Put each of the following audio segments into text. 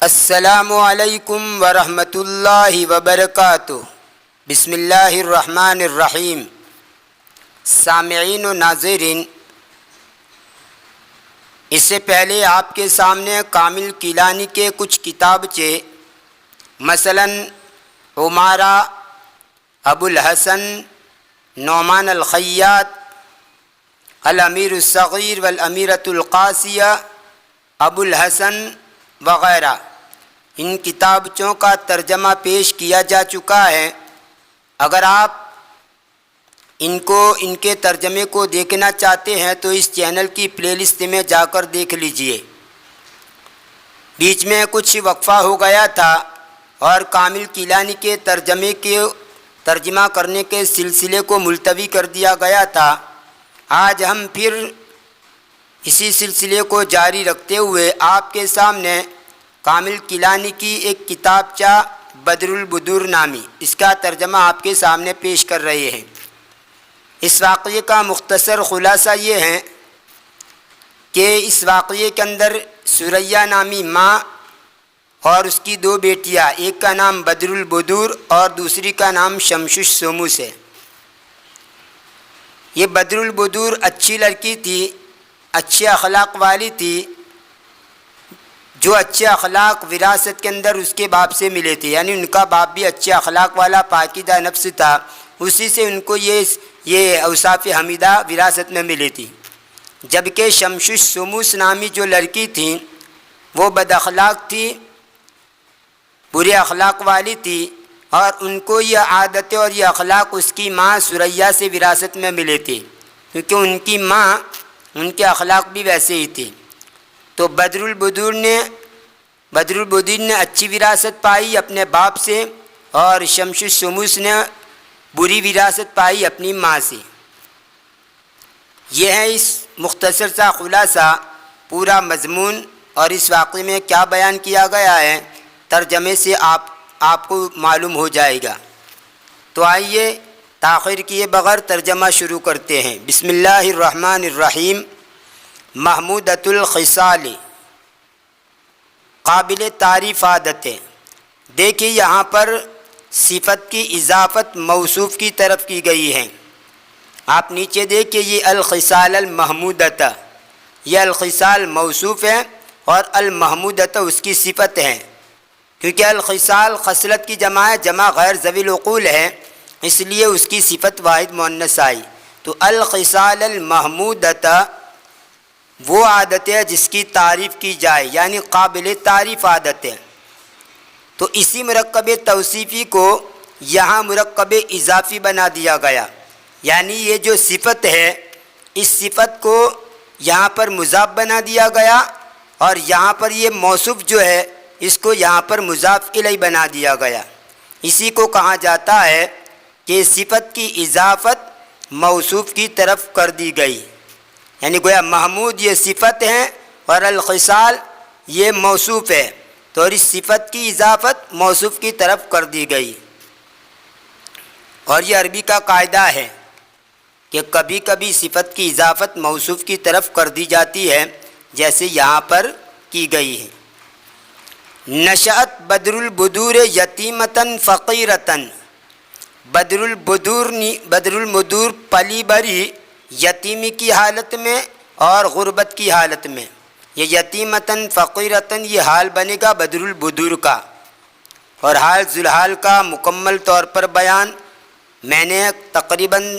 السلام علیکم ورحمۃ اللہ وبرکاتہ۔ بسم اللہ الرحمن الرحیم۔ سامعین و ناظرین، اس سے پہلے آپ کے سامنے کامل کیلانی کے کچھ کتابچے، مثلا عمارہ، ابو الحسن، نعمان الخیاط، الامیر الصغیر والامیرۃ القاسیہ، ابو الحسن وغیرہ، ان کتابچوں کا ترجمہ پیش کیا جا چکا ہے۔ اگر آپ ان کے ترجمے کو دیکھنا چاہتے ہیں تو اس چینل کی پلے لسٹ میں جا کر دیکھ لیجئے۔ بیچ میں کچھ وقفہ ہو گیا تھا اور کامل کیلانی کے ترجمہ کرنے کے سلسلے کو ملتوی کر دیا گیا تھا۔ آج ہم پھر اسی سلسلے کو جاری رکھتے ہوئے آپ کے سامنے کامل کیلانی کی ایک کتابچہ بدر البدور نامی، اس کا ترجمہ آپ کے سامنے پیش کر رہے ہیں۔ اس واقعے کا مختصر خلاصہ یہ ہے کہ اس واقعے کے اندر سریہ نامی ماں اور اس کی دو بیٹیاں، ایک کا نام بدر البدور اور دوسری کا نام شمشش سوموس ہے۔ یہ بدر البدور اچھی لڑکی تھی، اچھے اخلاق والی تھی، جو اچھے اخلاق وراثت کے اندر اس کے باپ سے ملے تھے، یعنی ان کا باپ بھی اچھے اخلاق والا پاکیزہ نفس تھا، اسی سے ان کو یہ اوصاف حمیدہ وراثت میں ملی تھی۔ جبکہ شمشش سوموس نامی جو لڑکی تھیں وہ بد اخلاق تھی، برے اخلاق والی تھی، اور ان کو یہ عادتیں اور یہ اخلاق اس کی ماں سریہ سے وراثت میں ملے تھے، کیونکہ ان کی ماں ان کے اخلاق بھی ویسے ہی تھے۔ تو بدر البدور نے اچھی وراثت پائی اپنے باپ سے، اور شمشش سوموس نے بری وراثت پائی اپنی ماں سے۔ یہ ہے اس مختصر سا خلاصہ۔ پورا مضمون اور اس واقعے میں کیا بیان کیا گیا ہے ترجمے سے آپ کو معلوم ہو جائے گا۔ تو آئیے تاخیر کیے بغیر ترجمہ شروع کرتے ہیں۔ بسم اللہ الرحمن الرحیم۔ محمودۃ الخصال، قابل تعریف عادتیں۔ دیکھیے یہاں پر صفت کی اضافت موصوف کی طرف کی گئی ہے۔ آپ نیچے دیکھیے، یہ الخصال المحمودۃ، یہ الخصال موصوف ہے اور المحمودۃ اس کی صفت ہے، کیونکہ الخصال خصلت کی جمع ہے، جمع غیر ذوی العقول ہے، اس لیے اس کی صفت واحد مؤنث آئی۔ تو الخصال المحمودۃ وہ عادت ہے جس کی تعریف کی جائے، یعنی قابل تعریف عادت ہے۔ تو اسی مرکب توصیفی کو یہاں مرکب اضافی بنا دیا گیا، یعنی یہ جو صفت ہے اس صفت کو یہاں پر مضاف بنا دیا گیا، اور یہاں پر یہ موصوف جو ہے اس کو یہاں پر مضاف الیہ بنا دیا گیا۔ اسی کو کہا جاتا ہے کہ صفت کی اضافت موصوف کی طرف کر دی گئی، یعنی گویا محمود یہ صفت ہے اور الخصال یہ موصوف ہے، تو اس صفت کی اضافت موصوف کی طرف کر دی گئی۔ اور یہ عربی کا قاعدہ ہے کہ کبھی کبھی صفت کی اضافت موصوف کی طرف کر دی جاتی ہے، جیسے یہاں پر کی گئی ہے۔ نشأت بدر البدور یتیمتاً فقیرتاً، بدر البدور پلی بری یتیمی کی حالت میں اور غربت کی حالت میں۔ یہ یتیمتاً فقیرتاً یہ حال بنے گا بدر البدور کا، اور حال ذوالحال کا مکمل طور پر بیان میں نے تقریباً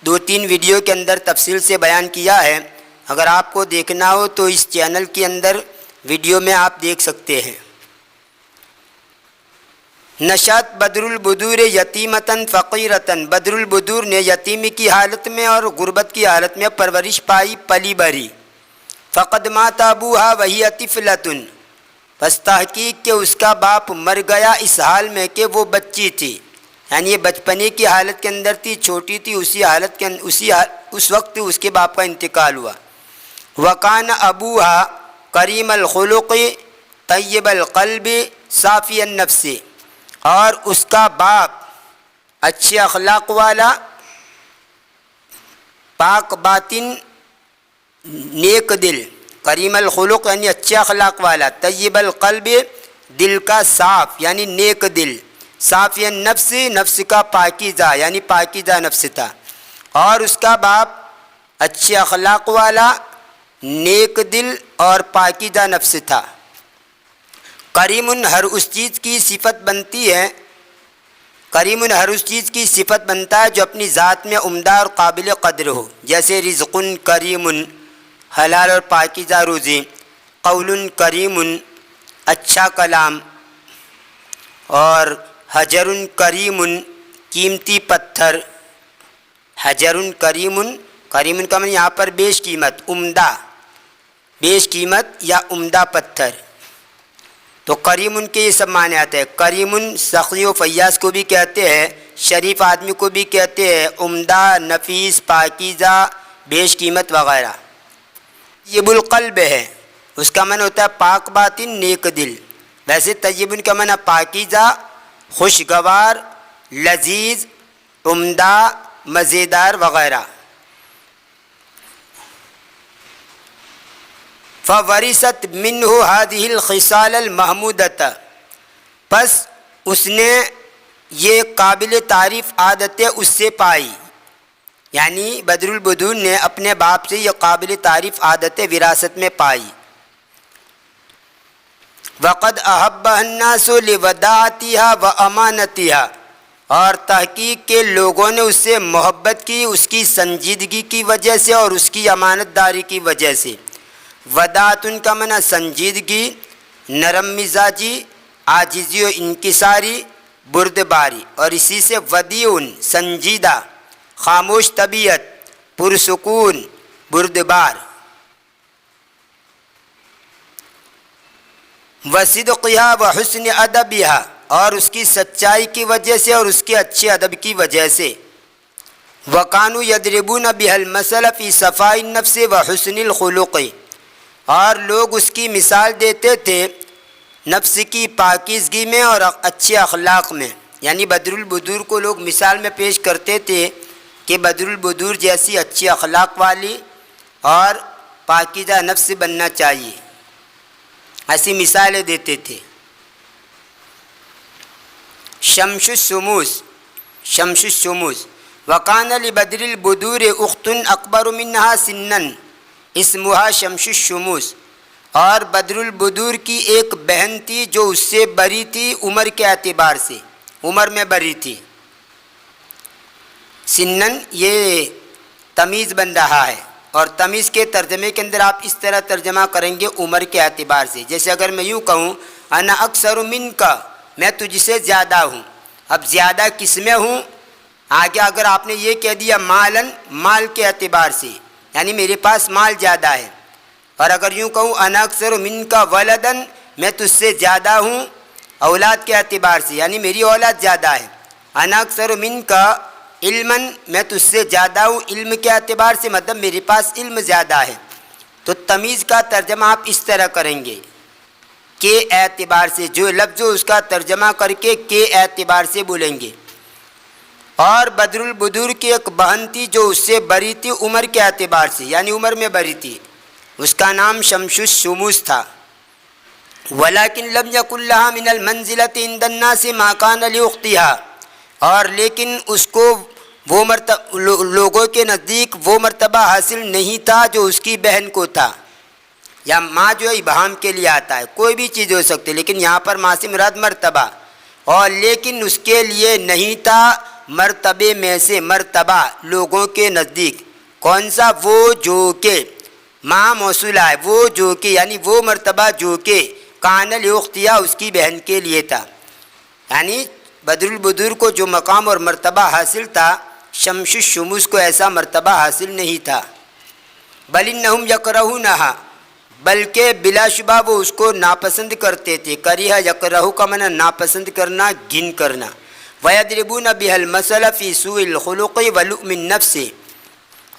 2-3 ویڈیو کے اندر تفصیل سے بیان کیا ہے۔ اگر آپ کو دیکھنا ہو تو اس چینل کے اندر ویڈیو میں آپ دیکھ سکتے ہیں۔ نشأت بدر البدور یتیمتاً فقیرتاً، بدر البدور نے یتیمی کی حالت میں اور غربت کی حالت میں پرورش پائی، پلی بری۔ فقد مات ابوہا وہی طفلۃ، پس تحقیق کہ اس کا باپ مر گیا اس حال میں کہ وہ بچی تھی، یعنی یہ بچپنے کی حالت کے اندر تھی، چھوٹی تھی، اس وقت اس کے باپ کا انتقال ہوا۔ وکان ابوہا کریم الخلق طیب القلب صافی النفس، اور اس کا باپ اچھے اخلاق والا، پاک باطن، نیک دل، کریم الخلق یعنی اچھے اخلاق والا، طیب القلب دل کا صاف یعنی نیک دل، صافی النفس نفس کا پاکیزہ یعنی پاکیزہ نفس تھا، اور اس کا باپ اچھے اخلاق والا، نیک دل اور پاکیزہ نفس تھا۔ کریم ہر اس چیز کی صفت بنتی ہے، کریم ہر اس چیز کی صفت بنتا ہے جو اپنی ذات میں عمدہ اور قابل قدر ہو، جیسے رزق کریم حلال اور پاکیزہ روزی، قول کریم اچھا کلام، اور حجر کریم قیمتی پتھر، حجر کریم، کریم کا معنی یہاں پر بیش قیمت، عمدہ، بیش قیمت یا عمدہ پتھر۔ تو کریم کے یہ سب معنی آتے ہیں۔ کریم سخی و فیاض کو بھی کہتے ہیں، شریف آدمی کو بھی کہتے ہیں، عمدہ، نفیس، پاکیزہ، بیش قیمت وغیرہ۔ طیب القلب ہے، اس کا معنی ہوتا ہے پاک باطن، نیک دل۔ ویسے طیب کا معنی پاکیزہ، خوشگوار، لذیذ، عمدہ، مزیدار وغیرہ۔ فورثت منہ هذه الخصال المحمودۃ، پس اس نے یہ قابل تعریف عادتیں اس سے پائی، یعنی بدر البدور نے اپنے باپ سے یہ قابل تعریف عادتیں وراثت میں پائی۔ وقد احبها الناس لوداعتها وامانتها، اور تحقیق کے لوگوں نے اس سے محبت کی اس کی سنجیدگی کی وجہ سے اور اس کی امانت داری کی وجہ سے۔ وداعت کا معنی سنجیدگی، نرم مزاجی، عاجزی و انکساری، بردباری، اور اسی سے ودیعن سنجیدہ، خاموش طبیعت، پرسکون، بردبار۔ وصدقها وحسن ادبها، اور اس کی سچائی کی وجہ سے اور اس کے اچھے ادب کی وجہ سے۔ وکانوا یضربون بها المثل فی صفاء النفس وحسن الخلق، اور لوگ اس کی مثال دیتے تھے نفس کی پاکیزگی میں اور اچھے اخلاق میں، یعنی بدر البدور کو لوگ مثال میں پیش کرتے تھے کہ بدر البدور جیسی اچھے اخلاق والی اور پاکیزہ نفس بننا چاہیے، ایسی مثالیں دیتے تھے۔ شمس الشموس، شمس الشموس، وکان لبدر البدور اخت اکبر منها سنا اسمها شمس الشموس، اور بدر البدور کی ایک بہن تھی جو اس سے بری تھی عمر کے اعتبار سے، عمر میں بری تھی۔ سنن یہ تمیز بن رہا ہے، اور تمیز کے ترجمے کے اندر آپ اس طرح ترجمہ کریں گے عمر کے اعتبار سے، جیسے اگر میں یوں کہوں انا اکثر منک، میں تجھ سے زیادہ ہوں، اب زیادہ کس میں ہوں؟ آگے اگر آپ نے یہ کہہ دیا مالن، مال کے اعتبار سے، یعنی میرے پاس مال زیادہ ہے، اور اگر یوں کہوں انا اکثر منک ولدن، میں تجھ سے زیادہ ہوں اولاد کے اعتبار سے، یعنی میری اولاد زیادہ ہے۔ انا اکثر منک علما، میں تجھ سے زیادہ ہوں علم کے اعتبار سے، مطلب میرے پاس علم زیادہ ہے۔ تو تمیز کا ترجمہ آپ اس طرح کریں گے کے اعتبار سے، جو لفظ ہو اس کا ترجمہ کر کے اعتبار سے بولیں گے۔ اور بدر البدور کی ایک بہن تھی جو اس سے بری تھی عمر کے اعتبار سے، یعنی عمر میں بری تھی، اس کا نام شمس الشموس تھا۔ ولیکن لم یکن لها من المنزلۃ عند الناس ما کان لاختها، اور لیکن اس کو وہ لوگوں کے نزدیک وہ مرتبہ حاصل نہیں تھا جو اس کی بہن کو تھا۔ یا ماں جو ابہام کے لیے آتا ہے، کوئی بھی چیز ہو سکتی، لیکن یہاں پر ماں سے مراد مرتبہ، اور لیکن اس کے لیے نہیں تھا مرتبے میں سے مرتبہ لوگوں کے نزدیک، کون سا؟ وہ جو کہ، ماں موصولہ ہے، وہ جو کہ، یعنی وہ مرتبہ جو کہ کان لاختها اس کی بہن کے لیے تھا، یعنی بدر البدور کو جو مقام اور مرتبہ حاصل تھا شمس الشموس کو ایسا مرتبہ حاصل نہیں تھا۔ بل انہم یکرہونہا، بلکہ بلا شبہ وہ اس کو ناپسند کرتے تھے۔ کریہ یکرہ کا معنی ناپسند کرنا، گھن کرنا۔ وَيَضْرِبُونَ بِهَا الْمَثَلَ فِي سُوءِ الْخُلُقِ وَلُؤْمِ النَّفْسِ،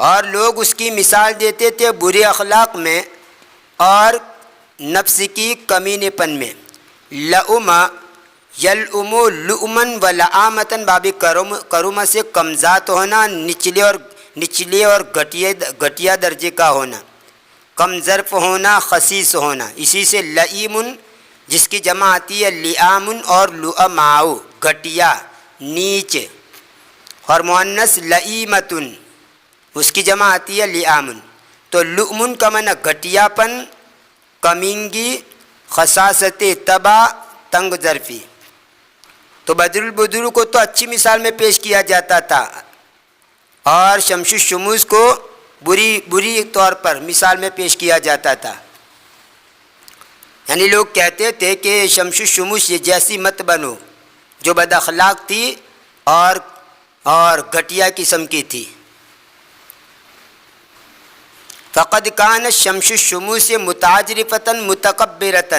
اور لوگ اس کی مثال دیتے تھے برے اخلاق میں اور نفس کی کمینے پن میں۔ لؤم یلؤم لؤمن و لعامتن، باب کرم سے کمزات ہونا، نچلے اور گھٹیا درجے کا ہونا۔ کم ظرف ہونا، خسیس ہونا. اسی سے لئیم جس کی جمع آتی ہے لیام اور لؤماء گھٹیا نیچ، اور مؤنث لئیمۃ اس کی جمع آتی ہے لیام. تو لؤم کا معنی گھٹیا پن، کمینگی، خساست طبع، تنگ ظرفی. تو بدر البدور کو تو اچھی مثال میں پیش کیا جاتا تھا، اور شمس الشموس کو بری طور پر مثال میں پیش کیا جاتا تھا. یعنی لوگ کہتے تھے کہ شمس الشموس یہ جیسی مت بنو جو بد اخلاق تھی اور گھٹیا قسم کی تھی. فقد کان شمس الشموس متعجرفۃ متکبرۃ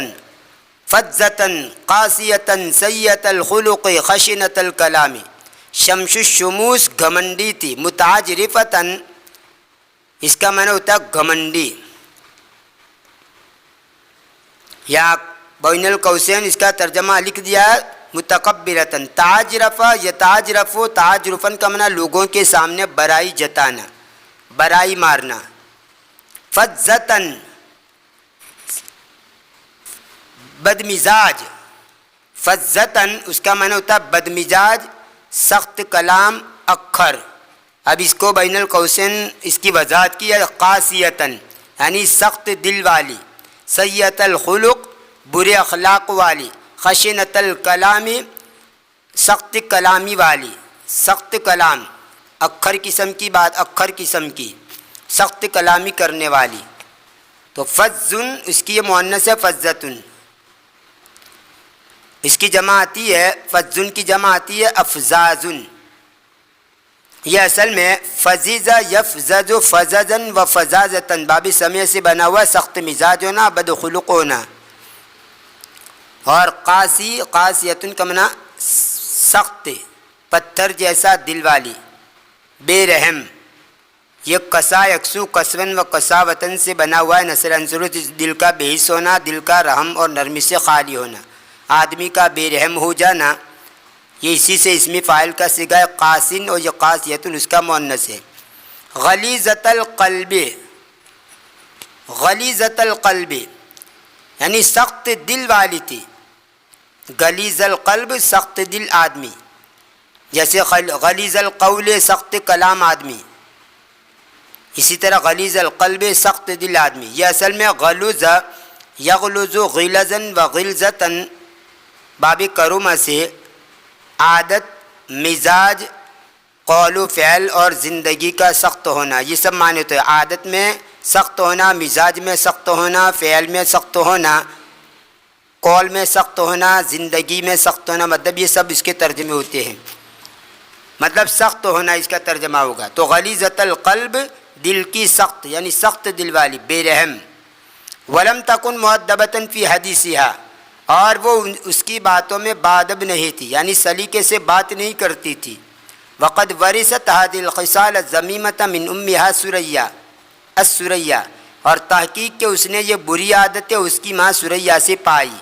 فظۃ قاسیۃ سیئۃ الخلق خشنۃ الکلام. شمس الشموس گھمنڈی تھی، متعجرفۃ اس کا معنی ہوتا ہے گھمنڈی، یا بین القوسین اس کا ترجمہ لکھ دیا ہے متکبرۃ. تعجرف یتعجرف، تعجرفن کا معنی لوگوں کے سامنے برائی جتانا، برائی مارنا. فظۃ بدمزاج، فظۃ اس کا معنی ہوتا ہے بدمزاج، سخت کلام، اکھر. اب اس کو بین القوسین اس کی وضاحت کی ہے قاسیۃ یعنی سخت دل والی، سیئۃ الخلق برے اخلاق والی، خشنۃ الکلام سخت کلامی والی، سخت کلام، اکھر قسم کی بات، اکھر قسم کی سخت کلامی کرنے والی. تو فظن اس کی یہ مؤنث ہے فظۃ، اس کی جمع آتی ہے فظن کی جمع آتی ہے افزازن. یہ اصل میں فزیزہ یفزز فززن و فزازتن باب سمیع سے بنا ہوا سخت مزاج ہونا، بد خلق ہونا. اور قاسی، قاسیتن کا معنی سخت، پتھر جیسا دل والی، بے رحم. یہ قسا یکسو قسون و قساوتن سے بنا ہوا ہے نصر عنصر دل کا بے حس ہونا، دل کا رحم اور نرمی سے خالی ہونا، آدمی کا بے رحم ہو جانا. یہ اسی سے اسمی فاعل کا صیغہ ہے قاسن، اور یہ قاسیتن اس کا مؤنث ہے. غلیظۃ القلب، غلیظۃ القلب یعنی سخت دل والی تھی. غلیظ القلب سخت دل آدمی، جیسے غلیظ القول سخت کلام آدمی، اسی طرح غلیظ القلب سخت دل آدمی. یہ اصل میں غلظ یغلظ غلظن و غلظتن باب کرومہ سے عادت، مزاج، قول و فعل اور زندگی کا سخت ہونا، یہ سب معنی ہوتے ہیں. عادت میں سخت ہونا، مزاج میں سخت ہونا، فعل میں سخت ہونا، قول میں سخت ہونا، زندگی میں سخت ہونا، مطلب یہ سب اس کے ترجمے ہوتے ہیں. مطلب سخت ہونا اس کا ترجمہ ہوگا. تو غلیظۃ القلب دل کی سخت یعنی سخت دل والی، بے رحم. ولم تکن مؤدبۃ فی حدیثها اور وہ اس کی باتوں میں باادب نہیں تھی، یعنی سلیقے سے بات نہیں کرتی تھی. وقد ورثت هذه الخصال الذميمة من امها سریا السریا اور تحقیق کہ اس نے یہ بری عادتیں اس کی ماں سریا سے پائی.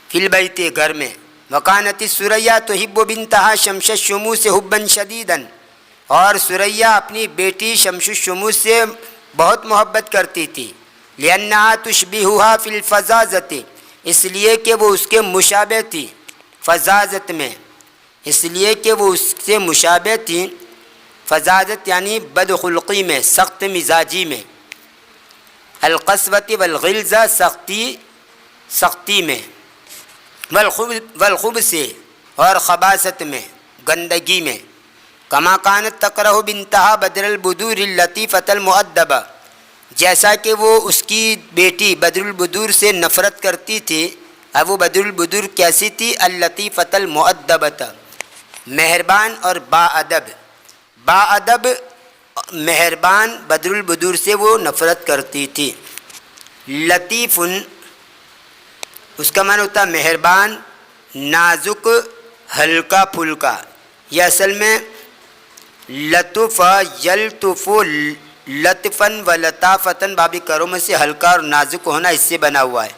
فی البیت گھر میں. وکانت السریا تحب بنتها شمس الشموس حبا شدیدا اور سریا اپنی بیٹی شمس الشموس سے بہت محبت کرتی تھی. لأنها تشبهها فی الفظاظۃ اس لیے کہ وہ اس کے مشابہ تھی فظاظت میں، اس لیے کہ وہ اس سے مشابہ تھی. فظاظت یعنی بدخلقی میں، سخت مزاجی میں. القسوۃ والغلظہ سختی میں. والخبث اور خباثت میں، گندگی میں. کما کانت تکرہ بنتہا بدر البدور اللطیفۃ المؤدبہ جیسا کہ وہ اس کی بیٹی بدر البدور سے نفرت کرتی تھی. اب وہ بدر البدور کیسی تھی؟ اللطیفۃ المؤدبۃ مہربان اور باادب. باادب مہربان بدر البدور سے وہ نفرت کرتی تھی. لطیف اس کا معنی ہوتا ہے مہربان، نازک، ہلکا پھلکا. یہ اصل میں لطف یلطف لطفن و لطافتن بابی کروم سے ہلکا اور نازک ہونا اس سے بنا ہوا ہے.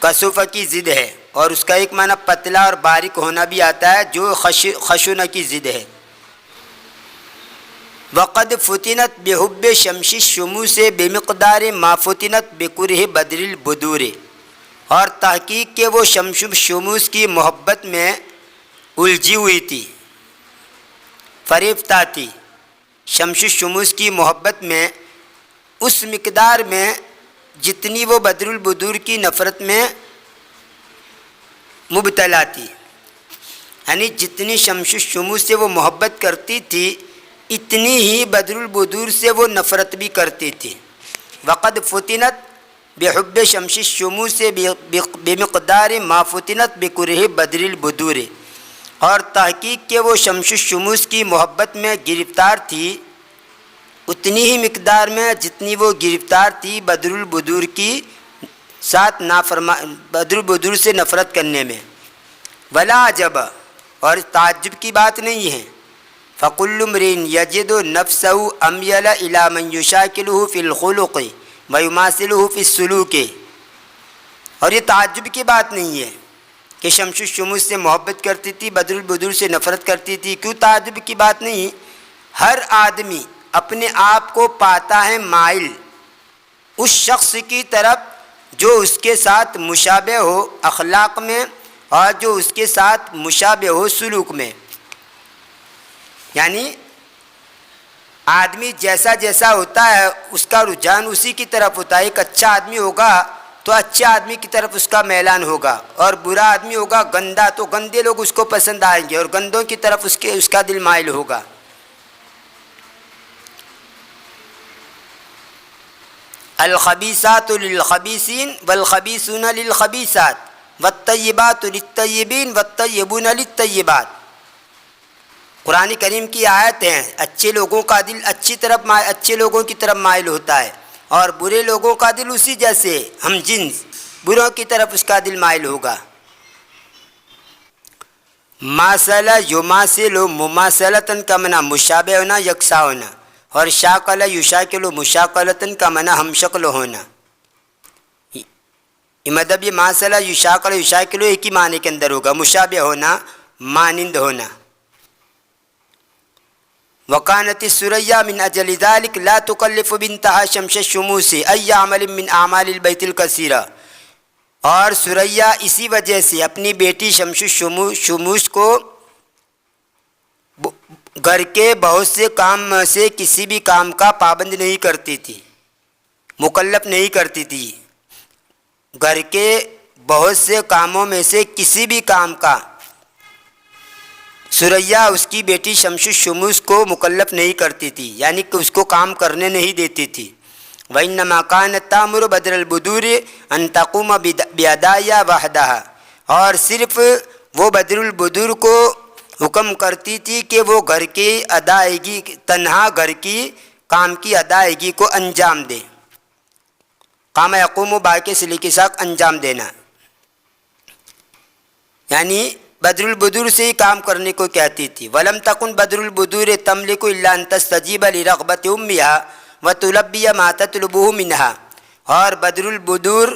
کسوفہ کی ضد ہے اور اس کا ایک معنی پتلا اور باریک ہونا بھی آتا ہے جو خشونہ کی ضد ہے. وقد فتنت بحب شمس الشموس بمقدار ما فتنت بکرہ بدر البدور، اور تحقیق کہ وہ شمس الشموس کی محبت میں الجھی ہوئی تھی، فریفتہ تھی شمس الشموس کی محبت میں اس مقدار میں جتنی وہ بدر البدور کی نفرت میں مبتلا تھی، یعنی جتنی شمس الشموس سے وہ محبت کرتی تھی اتنی ہی بدر البدور سے وہ نفرت بھی کرتی تھی۔ وقد فتنت بحب شمس الشموس بمقدار ما فتنت بکرہ بدر البدور، اور تحقیق کہ وہ شمس الشموس کی محبت میں گرفتار تھی اتنی ہی مقدار میں جتنی وہ گرفتار تھی بدر البدور کی ساتھ بدر البدور سے نفرت کرنے میں۔ ولا عجب، اور تعجب کی بات نہیں ہے، فکل امرئ یجد نفسہ امیل الی من یشاکلہ فی الخلق ویماثلہ فی السلوک، اور یہ تعجب کی بات نہیں ہے کہ شمس الشموس سے محبت کرتی تھی، بدر البدور سے نفرت کرتی تھی۔ کیوں تعجب کی بات نہیں؟ ہر آدمی اپنے آپ کو پاتا ہے مائل اس شخص کی طرف جو اس کے ساتھ مشابہ ہو اخلاق میں اور جو اس کے ساتھ مشابہ ہو سلوک میں، یعنی آدمی جیسا جیسا ہوتا ہے اس کا رجحان اسی کی طرف ہوتا ہے۔ ایک اچھا آدمی ہوگا تو اچھے آدمی کی طرف اس کا میلان ہوگا، اور برا آدمی ہوگا گندا تو گندے لوگ اس کو پسند آئیں گے، اور گندوں کی طرف اس کا دل مائل ہوگا۔ الخبیثات للخبیثین والخبیثون للخبیثات والطیبات للطیبین والطیبون للطیبات۔ قرآن کریم کی آیت ہیں، اچھے لوگوں کا دل اچھے لوگوں کی طرف مائل ہوتا ہے، اور برے لوگوں کا دل اسی جیسے ہم جنس بروں کی طرف اس کا دل مائل ہوگا۔ ماثل یماثل مماثلتاً کا معنی مشابہ ہونا، یکساں ہونا، اور شاکل یشاکل مشاکلتاً کا معنی ہم شکل ہونا۔ مطلب یہ ماثل یشاکل یشاکل ایک ہی معنی کے اندر ہوگا، مشابہ ہونا، مانند ہونا۔ وکانت الثریا من اجل ذلك لا تکلف بنتہا شمس الشموس ای عمل من اعمال البیت الکثیرہ، اور ثریا اسی وجہ سے اپنی بیٹی شمس الشموس کو گھر کے بہت سے کام میں سے کسی بھی کام کا پابند نہیں کرتی تھی، مکلف نہیں کرتی تھی۔ گھر کے بہت سے کاموں میں سے کسی بھی کام کا ثریا اس کی بیٹی شمس الشموس کو مکلف نہیں کرتی تھی، یعنی کہ اس کو کام کرنے نہیں دیتی تھی۔ وَإِنَّمَا كَانَتْ تَأْمُرُ بَدْرَ الْبُدُورِ أَن تَقُومَ بِأَدَائِهَا وَحْدَهَا، اور صرف وہ بدر البدور کو حکم کرتی تھی کہ وہ گھر کی ادائیگی، تنہا گھر کی کام کی ادائیگی کو انجام دے۔ قام یقوم با کے صلے کے ساتھ انجام دینا، یعنی بدر البدور سے ہی کام کرنے کو کہتی تھی۔ وَلَمْ تَكُنْ بَدْرُ الْبُدُورِ تَمْلِكُ إِلَّا أَن تَسْتَجِيبَ لِرَغْبَةِ أُمِّهَا وَتُلَبِّيَ مَا تَطْلُبُهُ مِنْهَا، اور بدر البدور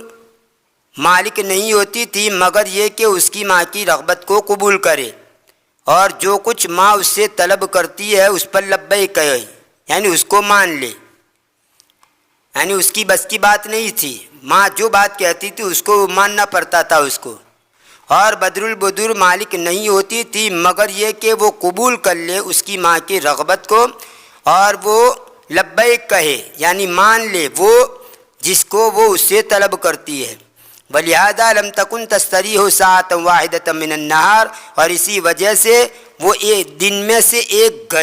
مالک نہیں ہوتی تھی مگر یہ کہ اس کی ماں کی رغبت کو قبول کرے، اور جو کچھ ماں اس سے طلب کرتی ہے اس پر لبیک کہے، یعنی اس کو مان لے، یعنی اس کی بس کی بات نہیں تھی، ماں جو بات کہتی تھی اس کو ماننا پڑتا تھا اس کو۔ اور بدر البدور مالک نہیں ہوتی تھی مگر یہ کہ وہ قبول کر لے اس کی ماں کی رغبت کو، اور وہ لبیک کہے یعنی مان لے وہ جس کو وہ اس سے طلب کرتی ہے۔ وَلِهَذَا لَمْ تَكُنْ تَسْتَرِيحُ سَاعَةً وَاحِدَةً مِنَ النَّهَارِ، اور اسی وجہ سے وہ ایک دن میں سے ایک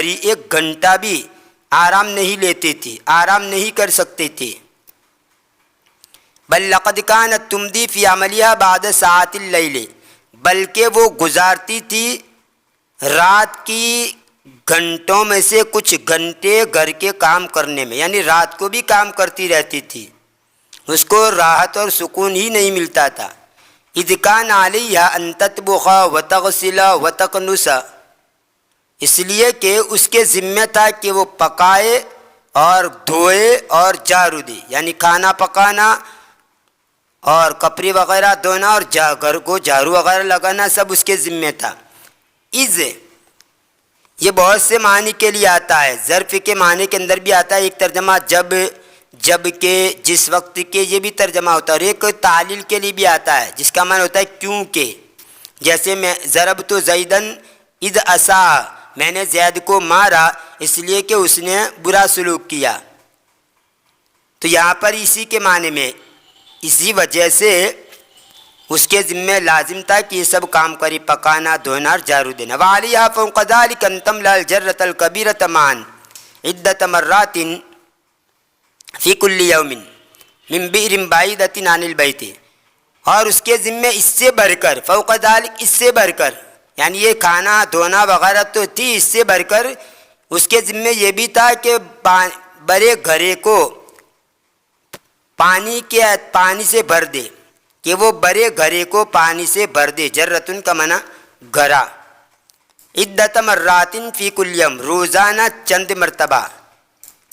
گھنٹہ بھی آرام نہیں لیتی تھی، آرام نہیں کر سکتی تھی۔ بل لقد كانت تمضي في عملها بعد ساعات الليل، بلکہ وہ گزارتی تھی رات کی گھنٹوں میں سے کچھ گھنٹے گھر کے کام کرنے میں، یعنی رات کو بھی کام کرتی رہتی تھی، اس کو راحت اور سکون ہی نہیں ملتا تھا۔ اذ كان عليها ان تطبخ وتغسل وتكنس، اس لیے کہ اس کے ذمہ تھا کہ وہ پکائے اور دھوئے اور جھاڑو دے، یعنی کھانا پکانا اور کپڑے وغیرہ دھونا اور گھر کو جھاڑو وغیرہ لگانا سب اس کے ذمہ تھا۔ اذ یہ بہت سے معنی کے لیے آتا ہے، ظرف کے معنی کے اندر بھی آتا ہے، ایک ترجمہ جب، جب کے، جس وقت کے، یہ بھی ترجمہ ہوتا ہے، اور ایک تعلیل کے لیے بھی آتا ہے جس کا معنی ہوتا ہے کیونکہ، جیسے میں ضربت زیدن اذ اساء، میں نے زید کو مارا اس لیے کہ اس نے برا سلوک کیا، تو یہاں پر اسی کے معنی میں، اسی وجہ سے اس کے ذمہ لازم تھا کہ یہ سب کام کری، پکانا، دھونا اور جھاڑو دینا۔ وعلیہا فوق ذلک ان تملا الجرۃ الکبیرۃ معا عدۃ مرات فی کل یوم من بئر بعیدۃ عن البیت، اور اس کے ذمہ اس سے بڑھ کر، فوق ذلک اس سے بڑھ کر، یعنی یہ کھانا دھونا وغیرہ تو تھی، اس سے بڑھ کر اس کے ذمہ یہ بھی تھا کہ بڑے گھڑے کو پانی سے بھر دے، کہ وہ بڑے گھڑے کو پانی سے بھر دے، جرتن کا معنی گھڑا، عدۃ مرات فی کل یوم، روزانہ چند مرتبہ،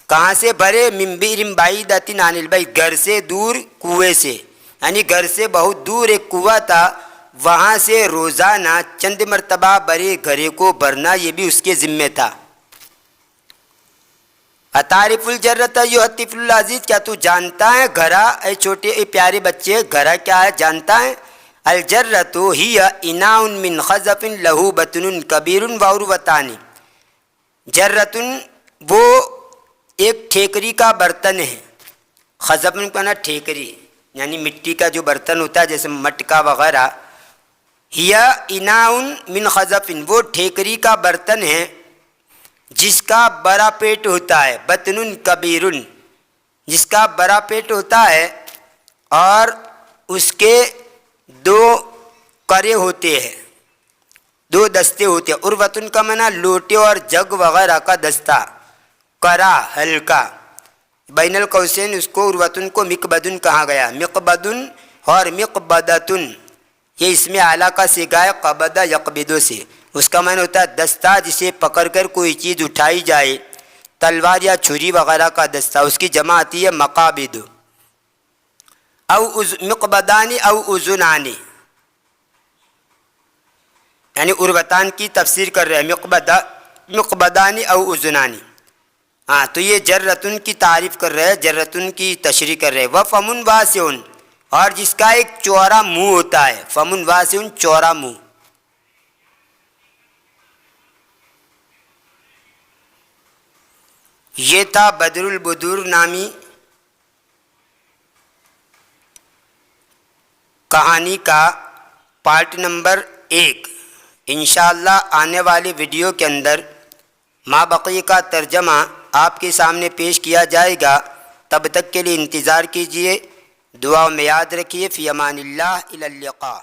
کہاں سے بھرے؟ من بئر بعیدۃ عن البیت، گھر سے دور، کنویں سے، یعنی گھر سے بہت دور ایک کنواں تھا، وہاں سے روزانہ چند مرتبہ بڑے گھڑے کو بھرنا، یہ بھی اس کے ذمہ تھا۔ اتعرف الجرۃ ایھا الطفل العزیز، کیا تو جانتا ہے گھڑا، اے چھوٹے اے پیارے بچے، گھڑا کیا ہے جانتا ہے؟ الجرۃ ہی اناء من خزف لہ بطن کبیر وعروتان، جرۃ وہ ایک ٹھیکری کا برتن ہے، خزف کا نا ٹھیکری، یعنی مٹی کا جو برتن ہوتا ہے جیسے مٹکا وغیرہ، ہی اناء من خزف، وہ ٹھیکری کا برتن ہے جس کا بڑا پیٹ ہوتا ہے، بطن کبیر، جس کا بڑا پیٹ ہوتا ہے، اور اس کے دو کرے ہوتے ہیں، دو دستے ہوتے ہیں، عروتن کا معنی لوٹے اور جگ وغیرہ کا دستہ، کرا ہلکا، بین القوسین اس کو عروتن کو مقبدن کہا گیا، مقبدن اور مقبدتن، یہ اس میں اعلیٰ کا صیغہ ہے قبضہ یقبض سے، اس کا معنی ہوتا ہے دستہ جسے پکڑ کر کوئی چیز اٹھائی جائے، تلوار یا چھری وغیرہ کا دستہ، اس کی جمع آتی ہے مقابض، او مقبدان او اذنان، یعنی عروتان کی تفسیر کر رہے ہیں، مقبدان او اذنان، ہاں تو یہ جرتن کی تعریف کر رہے ہیں، جرتن کی تشریح کر رہے ہیں۔ وفم واسع، اور جس کا ایک چوڑا منہ ہوتا ہے، فم واسع چوڑا منہ، یہ تھا بدر البدور نامی کہانی کا پارٹ نمبر 1۔ انشاءاللہ آنے والی ویڈیو کے اندر ما بقی کا ترجمہ آپ کے سامنے پیش کیا جائے گا، تب تک کے لیے انتظار کیجیے، دعا میں یاد رکھیے، فی امان اللہ، الی اللقاء۔